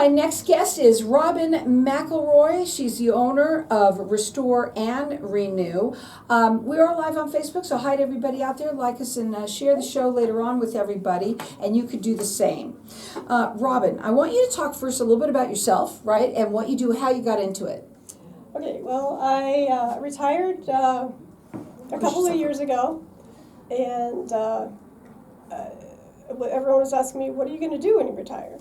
my next guest is Robin McElroy. She's the owner of Restore and Renew. We are live on Facebook, so hi to everybody out there. Like us and share the show later on with everybody, and you could do the same. Robin, I want you to talk first a little bit about yourself, right, and what you do, how you got into it. Okay, well, I retired a couple of years ago, and everyone was asking me, what are you going to do when you retire?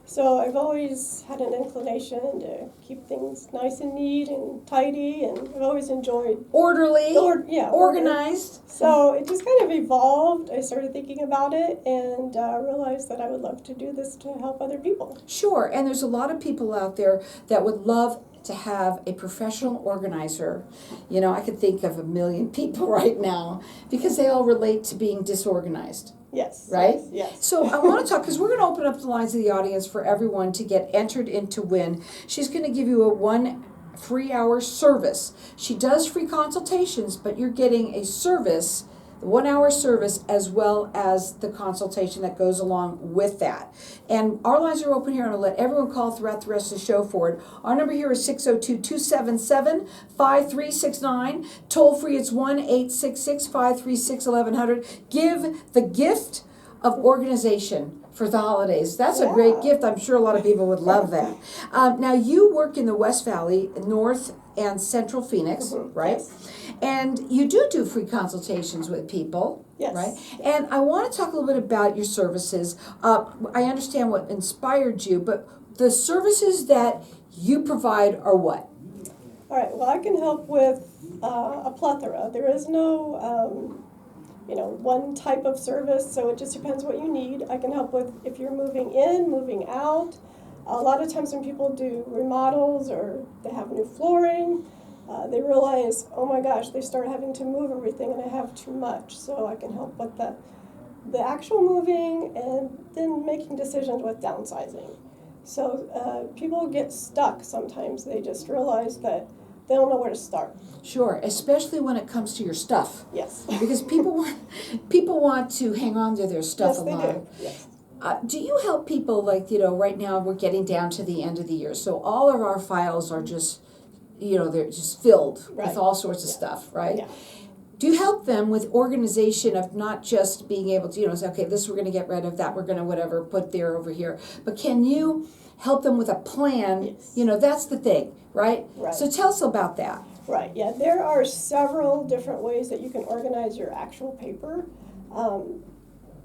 So I've always had an inclination to keep things nice and neat and tidy, and I've always enjoyed Orderly, organized. So it just kind of evolved. I started thinking about it and realized that I would love to do this to help other people. Sure, and there's a lot of people out there that would love to have a professional organizer. You know, I could think of a million people right now because they all relate to being disorganized. Yes. Right? Yes. So I want to talk, because we're going to open up the lines of the audience for everyone to get entered into win. She's going to give you a 1 free-hour service. She does free consultations, but you're getting a service, the 1 hour service, as well as the consultation that goes along with that. And our lines are open here, and I'll let everyone call throughout the rest of the show for it. Our number here is 602-277-5369. Toll free, it's 1-866-536-1100. Give the gift of organization for the holidays. That's a great gift. I'm sure a lot of people would love that. Now, you work in the West Valley, North and Central Phoenix, right? Yes. And you do free consultations with people, Yes. right? And I want to talk a little bit about your services. I understand what inspired you, but the services that you provide are what? All right, well, I can help with a plethora. There is no one type of service, so it just depends what you need. I can help with if you're moving in, moving out. A lot of times when people do remodels or they have new flooring, they realize, oh my gosh, they start having to move everything and I have too much. So I can help with the actual moving and then making decisions with downsizing. So people get stuck sometimes. They just realize that they don't know where to start. Sure, especially when it comes to your stuff. Yes. Because people want to hang on to their stuff Yes, a they lot. do. Yes. Do you help people, like, right now we're getting down to the end of the year, so all of our files are just, they're just filled with all sorts of stuff, right? Yeah. Do you help them with organization of not just being able to, say, okay, this we're going to get rid of, that we're going to whatever, put there over here, but can you help them with a plan? Yes. That's the thing, right? Right. So tell us about that. Right, yeah, there are several different ways that you can organize your actual paper.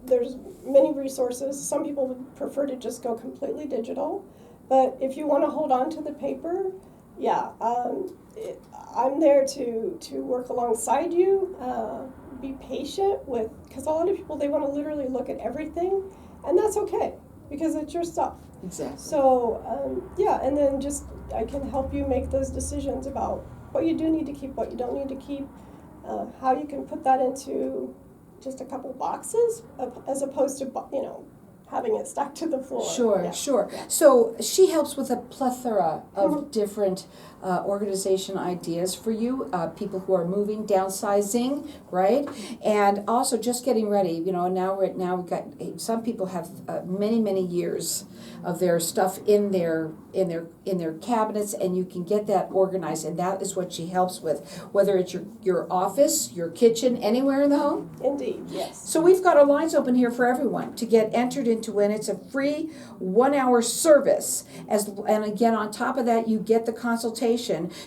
There's many resources. Some people would prefer to just go completely digital, but if you want to hold on to the paper, I'm there to work alongside you. Be patient with, because a lot of people, they want to literally look at everything, and that's okay because it's your stuff. Exactly. So and then just I can help you make those decisions about what you do need to keep, what you don't need to keep, how you can put that into just a couple boxes as opposed to having it stuck to the floor. Sure. Yeah. So she helps with a plethora of different organization ideas for you, people who are moving, downsizing, right? And also just getting ready. Now we've got, some people have many years of their stuff in their cabinets, and you can get that organized, and that is what she helps with, whether it's your office, your kitchen, anywhere in the home. Indeed, yes. So we've got our lines open here for everyone to get entered into win. It's a free 1 hour service, and again, on top of that, you get the consultation.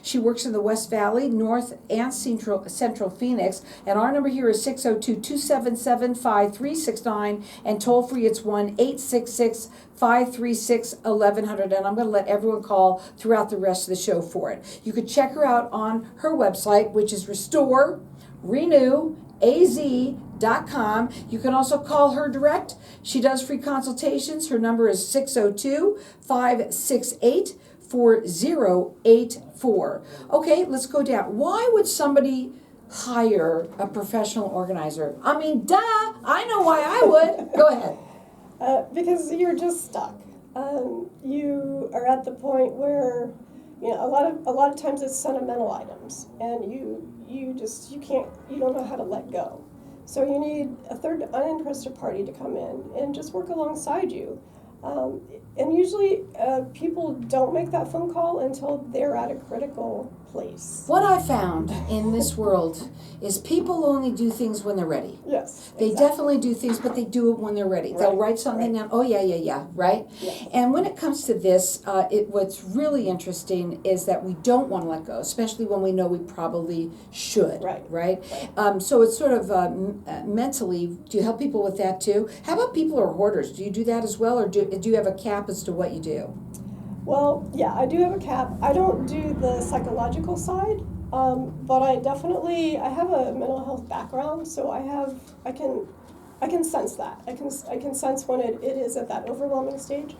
She works in the West Valley, North and Central Phoenix, and our number here is 602-277-5369, and toll free it's 1-866-536-1100, and I'm going to let everyone call throughout the rest of the show for it. You could check her out on her website, which is Restore Renew az.com. You can also call her direct. She does free consultations. Her number is 602-568-4084. Okay, let's go down. Why would somebody hire a professional organizer? I mean, duh, I know why I would. Go ahead. Because you're just stuck. You are at the point where a lot of times it's sentimental items, and you don't know how to let go. So you need a third uninterested party to come in and just work alongside you. And usually people don't make that phone call until they're at a critical place. What I found in this world is people only do things when they're ready. Yes. They exactly. definitely do things, but they do it when they're ready. They'll Right, write something right. down. Oh, yeah, right? Yes. And when it comes to this, what's really interesting is that we don't want to let go, especially when we know we probably should. Right? So it's sort of mentally, do you help people with that too? How about people who are hoarders? Do you do that as well, or do you have a cap as to what you do? Well, yeah, I do have a cap. I don't do the psychological side, but I have a mental health background, so I can sense that. I can sense when it is at that overwhelming stage,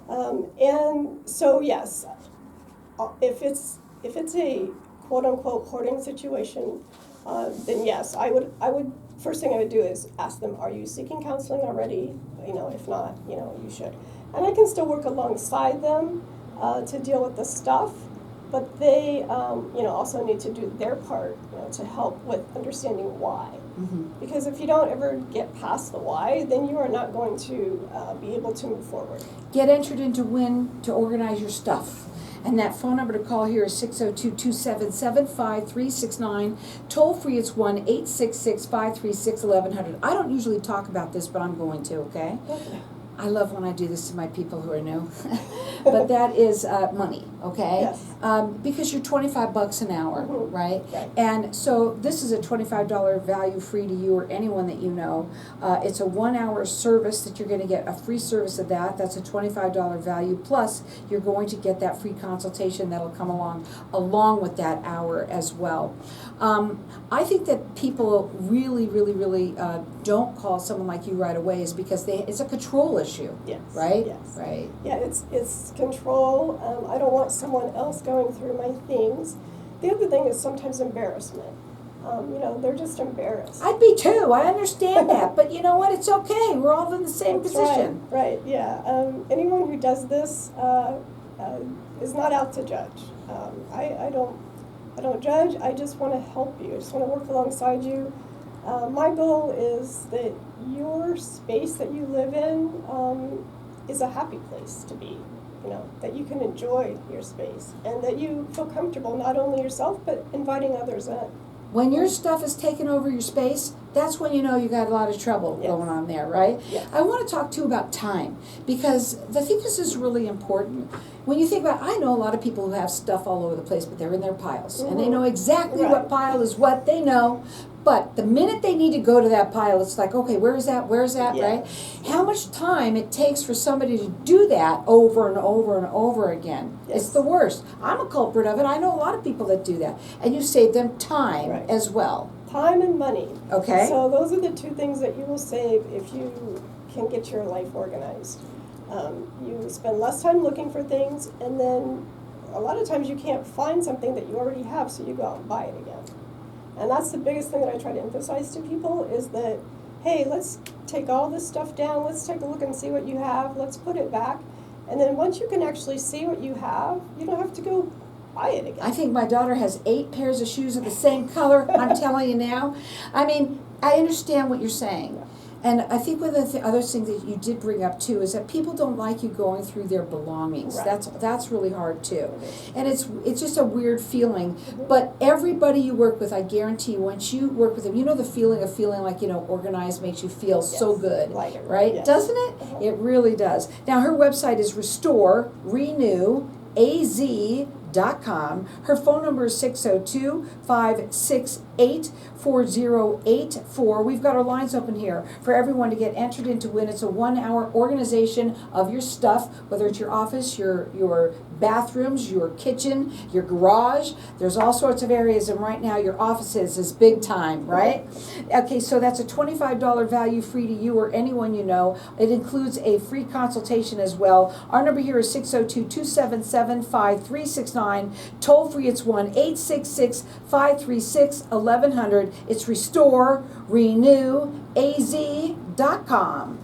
and so yes, if it's a quote unquote hoarding situation, then yes, I would first thing I would do is ask them, are you seeking counseling already? If not, you should, and I can still work alongside them to deal with the stuff, but they also need to do their part to help with understanding why. Mm-hmm. Because if you don't ever get past the why, then you are not going to be able to move forward. Get entered into WIN to organize your stuff. And that phone number to call here is 602-277-5369. Toll free, it's 1-866-536-1100. I don't usually talk about this, but I'm going to, okay? Okay. I love when I do this to my people who are new. But that is money, okay? Yes. Because you're $25 an hour, Mhm. right? Right. And so this is a $25 value free to you or anyone that you know. It's a 1 hour service that you're going to get a free service of that. That's a $25 value. Plus, you're going to get that free consultation that'll come along with that hour as well. I think that people really don't call someone like you right away is because it's a control issue. Yes. Right? Yes. Right. Yeah, it's control. I don't want someone else going through my things. The other thing is sometimes embarrassment. They're just embarrassed. I'd be too. I understand that. But you know what? It's okay. We're all in the same That's position. Right, yeah. Anyone who does this is not out to judge. I don't judge. I just want to help you. I just want to work alongside you. My goal is that your space that you live in is a happy place to be. That you can enjoy your space and that you feel comfortable, not only yourself, but inviting others in. When your stuff is taking over your space, that's when you know you got a lot of trouble Yes. going on there, right? Yes. I want to talk too about time because I think this is really important. When you think about, I know a lot of people who have stuff all over the place, but they're in their piles, and they know exactly Right. what pile is what. They know, but the minute they need to go to that pile, it's like, okay, where is that? Where is that? Yes. Right? How much time it takes for somebody to do that over and over and over again? Yes. It's the worst. I'm a culprit of it. I know a lot of people that do that, and you save them time Right. as well. Time and money. Okay. So those are the two things that you will save if you can get your life organized. You spend less time looking for things, and then a lot of times you can't find something that you already have, so you go out and buy it again. And that's the biggest thing that I try to emphasize to people is that, hey, let's take all this stuff down, let's take a look and see what you have, let's put it back. And then once you can actually see what you have, you don't have to go buy it again. I think my daughter has 8 pairs of shoes of the same color. I'm telling you now. I mean, I understand what you're saying. And I think one of the other things that you did bring up too is that people don't like you going through their belongings. Right. That's really hard too. And it's just a weird feeling. But everybody you work with, I guarantee you, once you work with them, you know the feeling of feeling like, organized makes you feel so Yes. good. Lighter. Right? Yes. Doesn't it? Uh-huh. It really does. Now her website is renew.az.com. Her phone number is 602-568-4084. We've got our lines open here for everyone to get entered into WIN. It's a 1 hour organization of your stuff, whether it's your office, your bathrooms, your kitchen, your garage. There's all sorts of areas, and right now your offices is big time, right? Okay, so that's a $25 value free to you or anyone you know. It includes a free consultation as well. Our number here is 602-277-5369. Toll free, it's 1-866-536-1100. It's renew.az.com.